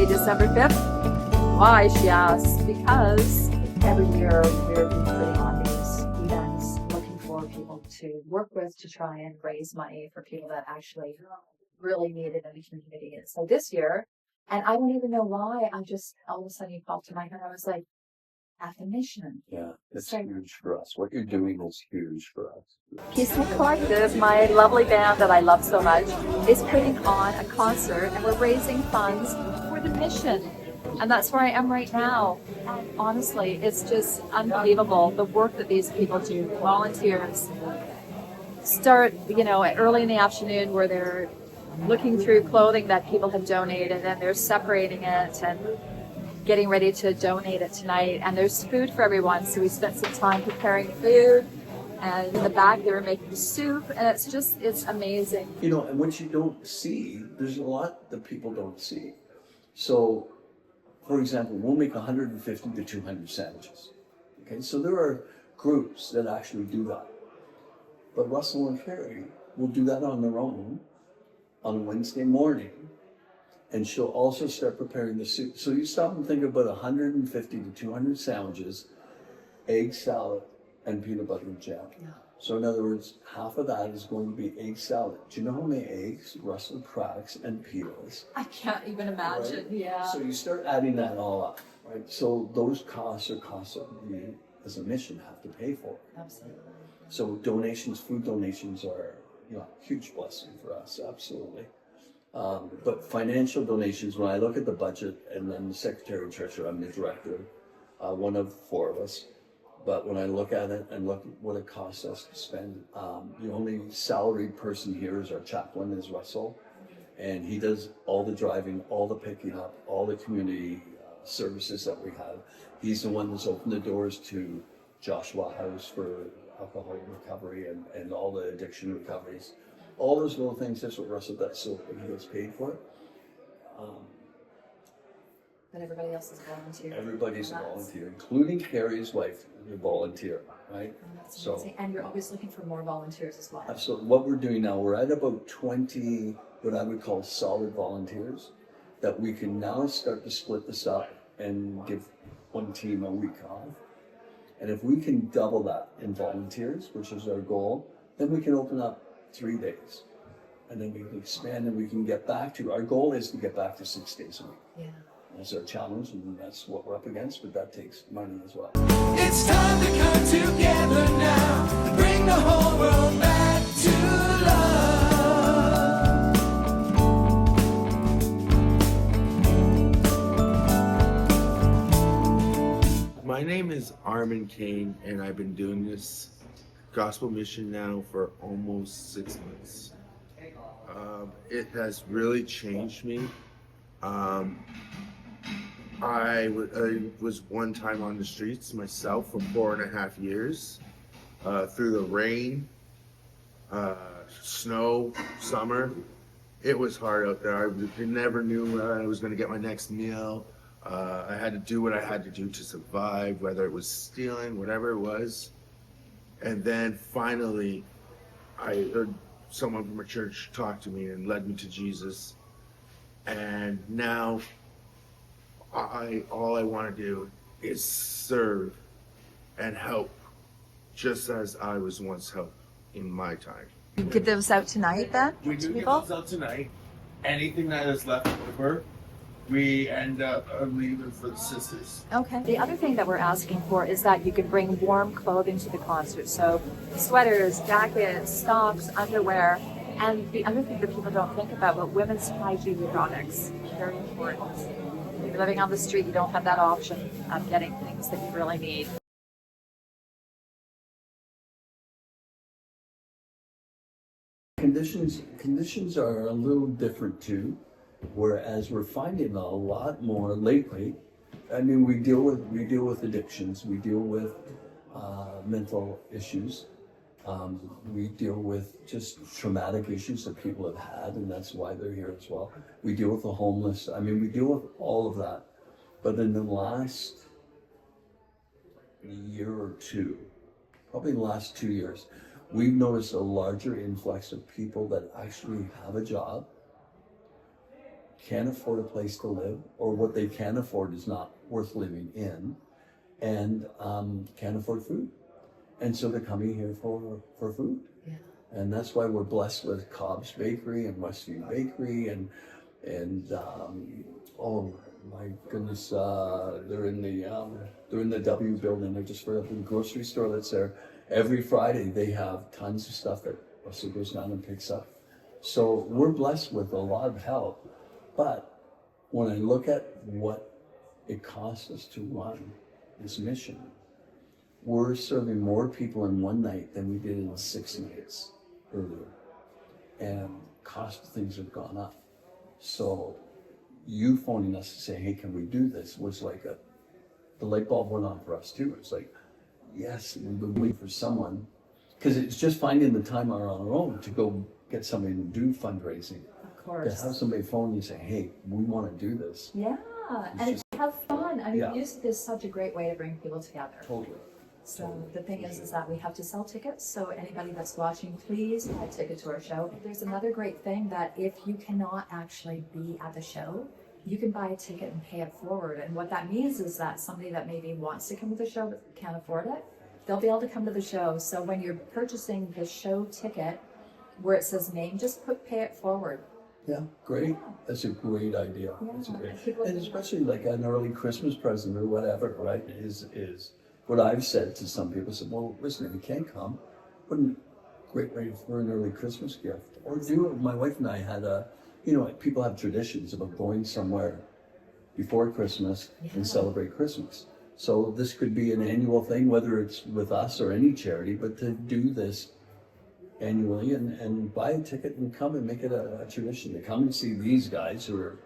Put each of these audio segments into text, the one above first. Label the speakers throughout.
Speaker 1: December 5th. Why, she asks? Because every year we're putting on these events looking for people to work with to try and raise money for people that actually really need it in the community. And so this year, and I don't even know why, I just all of a sudden you popped to my head. I was like, at the mission.
Speaker 2: Yeah, it's huge for us. What you're doing is huge for us.
Speaker 1: Peacenik Collective, my lovely band that I love so much, is putting on a concert, and we're raising funds for the mission. And that's where I am right now. And honestly, it's just unbelievable the work that these people do. Volunteers start, early in the afternoon where they're looking through clothing that people have donated, and they're separating it and getting ready to donate it tonight. And there's food for everyone, so we spent some time preparing food, and in the back they were making soup, and it's amazing.
Speaker 2: And what you don't see, there's a lot that people don't see. So, for example, we'll make 150 to 200 sandwiches. Okay, so there are groups that actually do that. But Russell and Carrie will do that on their own on Wednesday morning. And she'll also start preparing the soup. So you stop and think about 150 to 200 sandwiches, egg salad, and peanut butter and jam. Yeah. So in other words, half of that is going to be egg salad. Do you know how many eggs Russell cracks and peels?
Speaker 1: I can't even imagine, right? Yeah.
Speaker 2: So you start adding that all up, right? So those costs are costs that we as a mission have to pay for.
Speaker 1: Absolutely.
Speaker 2: So food donations are a huge blessing for us, absolutely. But financial donations, when I look at the budget, and then the secretary and treasurer, I'm the director, one of four of us. But when I look at it and look at what it costs us to spend, the only salaried person here is our chaplain, is Russell. And he does all the driving, all the picking up, all the community services that we have. He's the one that's opened the doors to Joshua House for alcohol recovery and all the addiction recoveries. All those little things, that's what Russell does, so he gets paid for it.
Speaker 1: But everybody else is volunteer.
Speaker 2: Everybody's a volunteer, including Carrie's wife, is a volunteer, right?
Speaker 1: And that's amazing. And you're always looking for more volunteers as well.
Speaker 2: Absolutely. What we're doing now, we're at about 20, what I would call solid volunteers, that we can now start to split this up and give one team a week off. And if we can double that in volunteers, which is our goal, then we can open up 3 days. And then we can expand and we can get back to, our goal is to get back to 6 days a week.
Speaker 1: Yeah.
Speaker 2: That's our challenge, and that's what we're up against, but that takes money as well.
Speaker 3: It's time to come together now and bring the whole world back to
Speaker 4: love. My name is Armin Kane, and I've been doing this gospel mission now for almost 6 months. It has really changed me. I was one time on the streets myself for 4.5 years, through the rain, snow, summer. It was hard out there. I never knew where I was going to get my next meal. I had to do what I had to do to survive, whether it was stealing, whatever it was. And then finally, I heard someone from a church talk to me and led me to Jesus. And now, all I want to do is serve and help, just as I was once helped in my time.
Speaker 1: You give those out tonight then?
Speaker 4: We do give those out tonight. Anything that is left over, we end up leaving for the sisters.
Speaker 1: Okay. The other thing that we're asking for is that you can bring warm clothing to the concert. So sweaters, jackets, socks, underwear. And the other thing that people don't think about, but women's hygiene products, very important. If you're living on the street, you don't have that option of getting things that you really need.
Speaker 2: Conditions are a little different too, whereas we're finding a lot more lately. I mean, we deal with addictions, we deal with mental issues. We deal with just traumatic issues that people have had, and that's why they're here as well. We deal with the homeless. I mean, we deal with all of that. But in the last year or two, probably the last 2 years, we've noticed a larger influx of people that actually have a job, can't afford a place to live, or what they can afford is not worth living in, and can't afford food. And so they're coming here for food.
Speaker 1: Yeah.
Speaker 2: And that's why we're blessed with Cobb's Bakery and Westview Bakery and oh my goodness, they're in the W building. I just forgot the grocery store that's there. Every Friday they have tons of stuff that Russell goes down and picks up. So we're blessed with a lot of help. But when I look at what it costs us to run this mission, we're serving more people in one night than we did in 6 nights earlier. And cost of things have gone up. So you phoning us to say, hey, can we do this, was like the light bulb went on for us too. It's like, yes, we've been waiting for someone, because it's just finding the time on our own to go get somebody to do fundraising.
Speaker 1: Of course.
Speaker 2: To have somebody phone you and say, hey, we want to do this.
Speaker 1: Yeah, and have fun. I mean,
Speaker 2: Yeah.
Speaker 1: music is such a great way to bring people together.
Speaker 2: Totally.
Speaker 1: So the thing is that we have to sell tickets. So anybody that's watching, please buy a ticket to our show. There's another great thing that if you cannot actually be at the show, you can buy a ticket and pay it forward. And what that means is that somebody that maybe wants to come to the show but can't afford it, they'll be able to come to the show. So when you're purchasing the show ticket, where it says name, just pay it forward.
Speaker 2: Yeah, great. That's a great idea.
Speaker 1: Yeah.
Speaker 2: That's a great,
Speaker 1: People-
Speaker 2: and especially like an early Christmas present or whatever, right? Is what I've said to some people. Said, well, listen, if you can't come, what a great way for an early Christmas gift. Or do it. My wife and I had people have traditions about going somewhere before Christmas and celebrate Christmas. So this could be an annual thing, whether it's with us or any charity, but to do this annually and buy a ticket and come and make it a tradition to come and see these guys who are,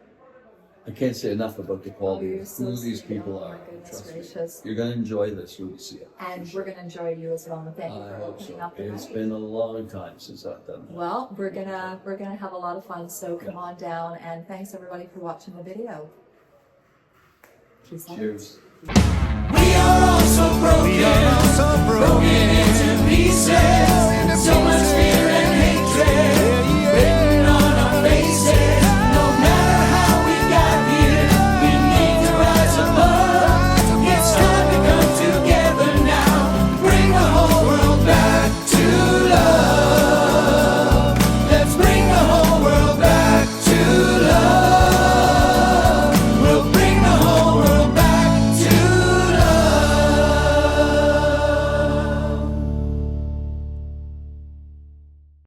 Speaker 2: I can't say enough about the quality of who these people are.
Speaker 1: Oh, my goodness
Speaker 2: Trust me.
Speaker 1: gracious.
Speaker 2: You're going to enjoy this when you see it.
Speaker 1: And we're going to enjoy you as well. Thank you
Speaker 2: I
Speaker 1: for
Speaker 2: hope
Speaker 1: opening
Speaker 2: so.
Speaker 1: up the
Speaker 2: It's
Speaker 1: night.
Speaker 2: been a long time since I've done that.
Speaker 1: Well, we're gonna have a lot of fun. So come on down, and thanks everybody for watching the video. Peace out.
Speaker 2: Cheers.